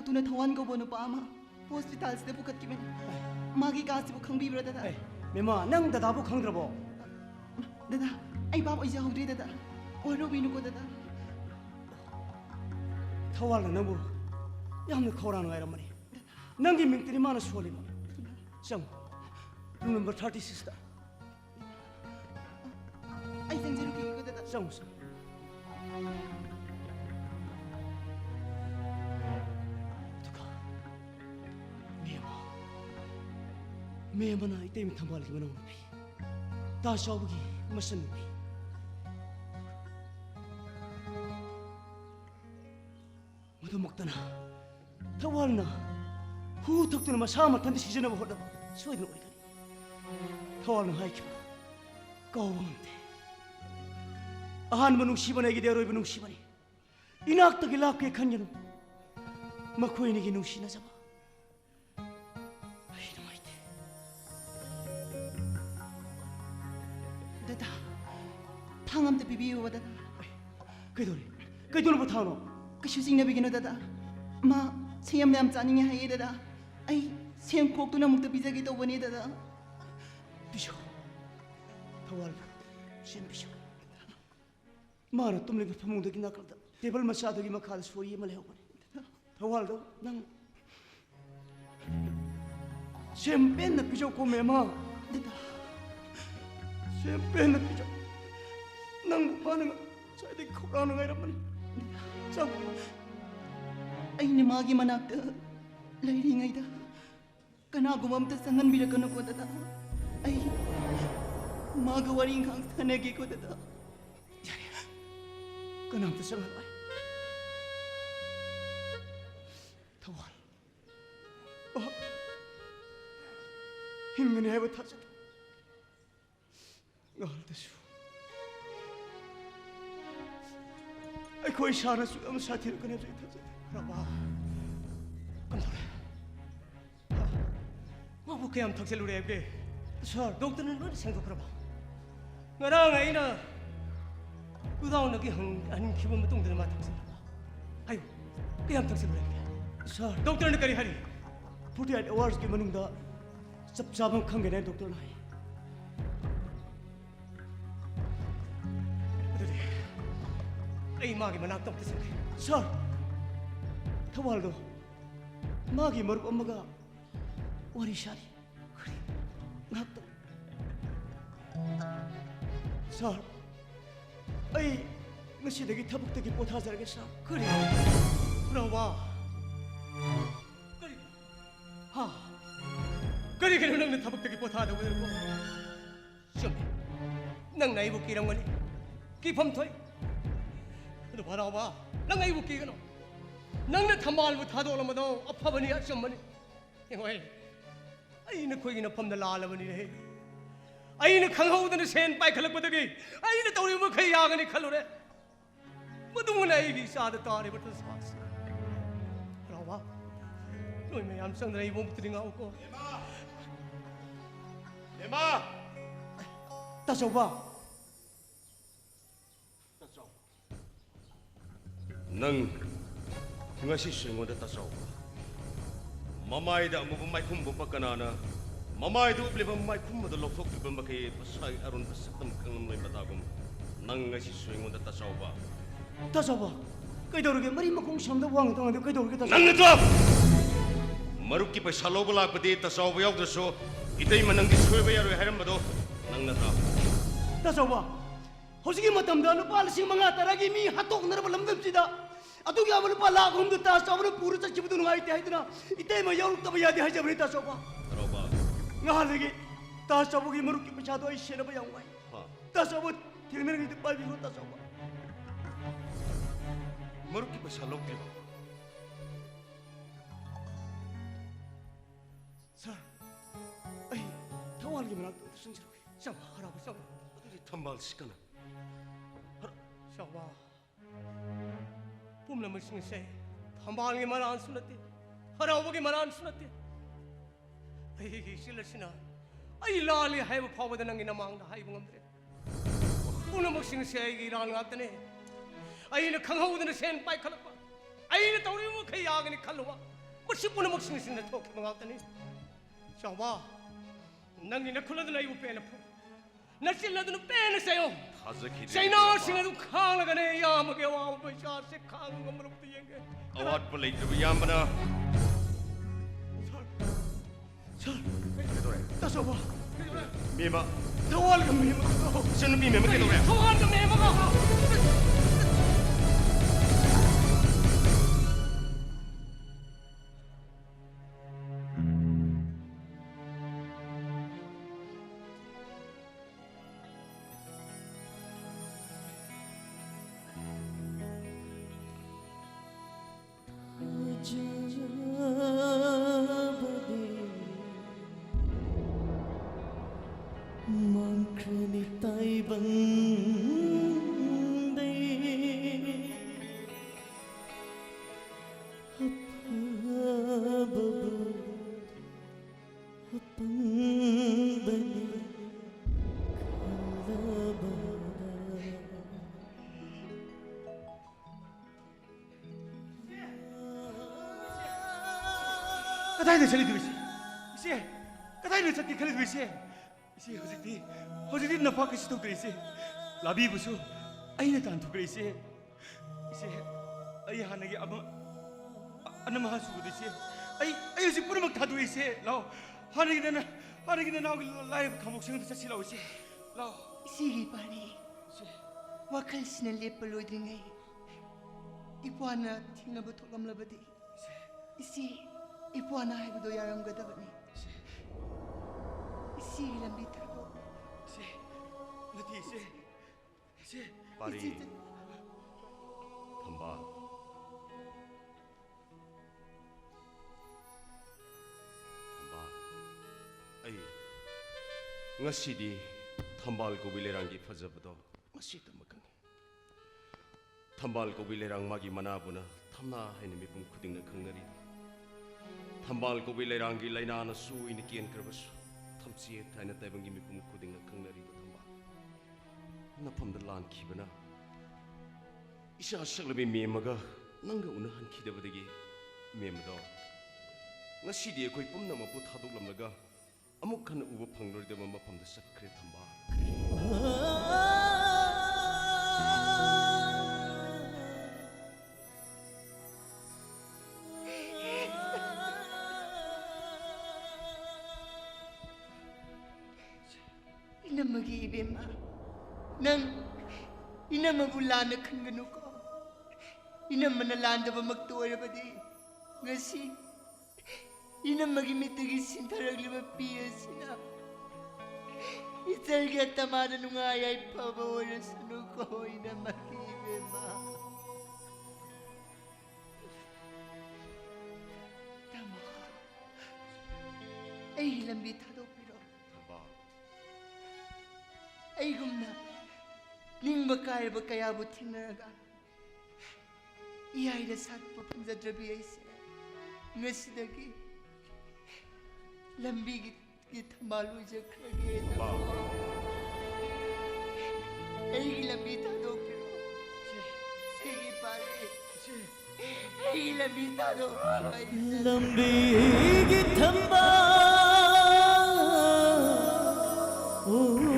ꯊꯧꯗꯨꯅ ꯊꯧꯋꯥꯟ ꯀꯧꯕ ꯅꯨꯄꯥ ꯑꯃ ꯍꯣꯁꯄꯤꯇꯥꯜꯁꯤꯗ ꯄꯨꯈꯠꯈꯤꯕꯅꯤ ꯃꯥꯒꯤ ꯀꯥꯁꯤꯕꯨ ꯈꯪꯕꯤꯕ꯭ꯔꯥ ꯗꯗꯥ? ꯃꯦꯃꯥ ꯅꯪ ꯗꯗꯥꯕꯨ ꯈꯪꯗ꯭ꯔꯕꯣ? ꯗꯗꯥ ꯑꯩ ꯚꯥꯞ ꯑꯣꯏꯖꯍꯧꯗ꯭ꯔꯦ ꯗꯗꯥ ꯋꯥꯔꯧꯕꯤꯅꯨꯀꯣ ꯗꯗꯥ ꯊꯧꯋꯥꯜꯅ ꯅꯪꯕꯨ ꯌꯥꯝꯅ ꯈꯧꯔꯥꯡꯅ ꯉꯥꯏꯔꯝꯕꯅꯤ ꯅꯪꯒꯤ ꯃꯤꯡꯇꯅꯤ ꯃꯥꯅ ꯁꯣꯜꯂꯤꯕ ꯆꯪꯉꯨ ꯔꯨꯝ ꯅꯝꯕꯔ 36ꯗ ꯑꯩ ꯆꯪꯖꯔꯨꯈꯤꯒꯦꯀꯣ ꯗꯗꯥ ꯆꯪꯉꯨ ꯆꯪꯉꯨ ꯑꯗꯨꯒ ꯃꯦꯃꯅ ꯏꯇꯩꯃ ꯊꯝꯕꯥꯜꯒꯤ ꯃꯅꯥꯎꯅꯨꯄꯤ ꯇꯥ ꯆꯥꯎꯕꯒꯤ ꯃꯆꯟꯅꯨꯄꯤ ꯃꯗꯨꯃꯛꯇꯅ ꯊꯧꯋꯥꯜꯅ ꯍꯨ ꯊꯛꯇꯨꯅ ꯃꯁꯥ ꯃꯊꯟꯇ ꯁꯤꯖꯤꯟꯅꯕ ꯍꯣꯠꯅꯕ ꯁꯣꯏꯗꯅ ꯑꯣꯏꯒꯅꯤ ꯊꯧꯋꯥꯜꯅ ꯍꯥꯏꯈꯤꯕ ꯀꯥꯎꯕ ꯉꯝꯗꯦ ꯑꯍꯥꯟꯕ ꯅꯨꯡꯁꯤꯕꯅ ꯑꯩꯒꯤꯗꯤ ꯑꯔꯣꯏꯕ ꯅꯨꯡꯁꯤꯕꯅꯤ 이낙떡이 락게 간여는 마코이니기 누시나자마 이놈아이데 다다 탕암도 비비우와 다다 그이도리 부타노 그 슈징나 비기노 다다 마 세염남 짜닝이 하이 다다 아이 세염콕도 나묵도 비자기 또보니 다다 비쇼 더왈 신 비쇼 마라 ตุ้ም리가 파몽덕이 나kal다 테이블 마사도기 마카드 소이 말해오거니 더왈도 난 셴뺀나 비쇼고 메마 다다 셴뺀나 비쇼 난 무파는 자이디 코라는 거이란말이 자 ꯑꯩꯅ ꯃꯥꯒꯤ ꯃꯅꯥꯛꯇ ꯂꯩꯔꯤꯉꯩꯗ ꯀꯅꯥꯒꯨꯝꯕ ꯑꯝꯇ ꯆꯪꯍꯟꯕꯤꯔꯛꯀꯅꯨꯀꯣ ꯗꯗꯥ ꯑꯩ ꯃꯥꯒ ꯋꯥꯔꯤ ꯏꯪꯈꯥꯡ ꯁꯥꯟꯅꯒꯦꯀꯣ ꯗꯗꯥ 그놈도 정말 더월 힘내네 해부터져 너한테서 거의 사는 수가 사티를 꺼내줘 있다지 그러봐 깜짝이야 뭐 그냥 턱질 우리 애비 저 dokter는 뭐 생각해봐 너랑 아이나 그다음 너기 한 기분 똥들을 맡았어. 아유, 그냥 덕질을 해. 사, 독터는 그리 하리. 부디한 어워스 기만응다. 섭잡은 관계네 독터 나이. 그들이 이 마기 만악 독터 생각. 사, 타왈도 마기 머리 엄마가 와리샤리. 그래, 낙도. 사. 아이 ng시되기 타복되기 못하자겠어 그래 그러와 그래 하 그래 그래 너는 타복되기 못하다고 그러고 시험해 난 나이 복귀 이런 거니 기펌토이 너 봐라 난 나이 복귀 이거노 난 탐말 못하도 올라마도 아파버니야 시험머니 이거이 아이는 거기는 범들 나알아버니 해 아이는 강하우드는 센 빠이 칼락버더기 아이는 떠오르면 그 야간이 칼로래 뭐둥은 아이기 싸다 따리부터 사왔어 그러와 너희 매암성들 이 몸부터 링하고 에마 따져봐 능 ngasi suingoda tasaw mamay da mo bumay kumbo pagkanana mamay do uble mamay kumbo da lokok uble makay pasay aron pasakam kang may matagom nang ngasi suingoda tasaw ba 따져봐 그이도르게 머리 막공 삼도 왕 동안도 그이도르게 따져 nang nito maruki pa salobala pati tasaw ba yog so itay manang gisuy ba yaro haram do nang nata 따져봐 호시기 마탐다 누파 알싱 mga taragi mi hatok na balamdamsida adugi amul pala gumdu tas amul puru chachibudu ngai te haidna itay ma yaw tab yadi hajabri 따져봐 roba ngahalegi 따져보기 maruki pa chado ai shena ba yawai ha 따져보 딜메르기 빨리 로 따져봐 maruki pa salok diba 사 아이 타wargi manak 승지로 상 하라고 상 adi tambal sikana 샤와 뿜는 물싱세 한방에만 안 수났대 하라오기만 안 수났대 아이 실러시나 아이 라리 하이브 파워드 능이나 망다 하이브 감드레 뿜는 물싱세 아이 라는 같더네 아이는 강하우드는 센 빠이 칼라빠 아이는 떠오르면 그 야근이 칼로와 10분의 목숨이 토끼 망하더니 샤와 낭니나 콜라드나 이거 빼놓고 나 실라드는 빼냈어요 타즈키 자이나 싱아도 캉나가네 야마게 와마 샤세 캉 거므로부터 얘게 아왓 블레이드 야마나 설 그래 따서 봐 미마 더월가 미마 저는 미마 그래 더월가 미마가 mong kreni tay băng đây hấp babu hapang bani कतै चली दुइसे इसे कतै चली खले दुइसे इसे हजिति नफा कसी थोक्दैसे लाबिबुसु अइना तान थोक्दैसे इसे अइ हानगे अब अनमा सुगदैसे अइ हजि पुरमक थादुइसे लाउ हानगे नाउ लाइब खमोक्संग चसि लाउसे लाउ Sige pare. Wakal sina lepaloidringay. Ipuana tingnabu thokamlabadi. Isi ipuana haibado yaramgadabani. Isi lambi tado. इसे नथि इसे 파리 탐바 아이 ngasi디 탐발 고빌레랑기 퍼져버도 ngasi도 막강해 탐발 고빌레랑 마기 마나부나 탐나 하이는 미품 쿠딩나 강나리 탐발 고빌레랑기 라이나나 수이니 기엔 크르버스 탐시에 타이나 타이방기 미품 쿠딩나 강나리도 탐바 나펌들 란 키바나 이샤 샤글비 미마가 nanга una han khidabadagi memdo ngasiди ekoi pumna ma pu thaduklamlaga amuk khan uba phanglordeba mafamda sakre thamba Inamagi ibema. Nang inamabulana kanganu ko. Inamanalanda ba magtuwarabadi. Ngasi inamagi mitagi sintaragli piyasina. Italga tamada nung ayay pabawala sa nuko inamagi ibema. Tama ka. Ay lambitado pero. thamba Ay gumna. Ning makaya ba kaya mo tinaraga? Iyay na sat po pangzadrabi ay siya. Nga sinagi. Lambigit kitamalu siya krageta. thamba Ay lambitado pero. Sige pare. Ay lambitado. Ay lambigit hamba oh